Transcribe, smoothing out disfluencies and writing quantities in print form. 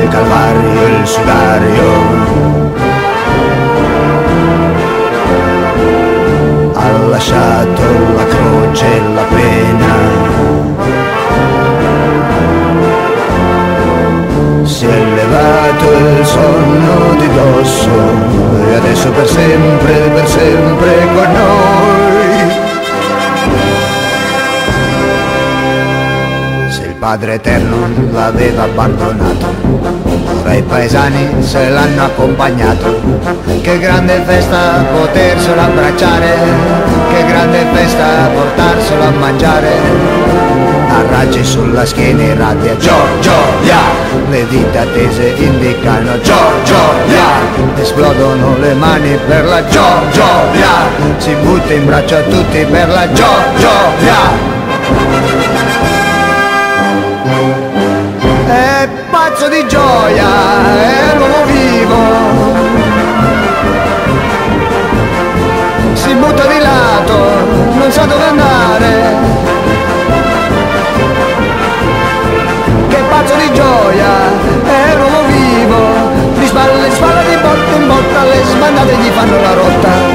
il calvario, il sicario ha lasciato la croce e la pena, si è levato il sonno di dosso e adesso per sempre con noi. Se il Padre Eterno l'aveva abbandonato, ora i paesani se l'hanno accompagnato. Che grande festa poterselo abbracciare, che grande festa portarselo a mangiare. A raggi sulla schiena irradia Gioia, le dita tese indicano Gioia, esplodono le mani per la Gioia, si butta in braccio a tutti per la Gioia. È pazzo di gioia, è l'uomo vivo, si butta di lato, non sa dove andare. Che pazzo di gioia, è l'uomo vivo, di spalla in spalla, di botta in botta, le sbandate gli fanno la rotta.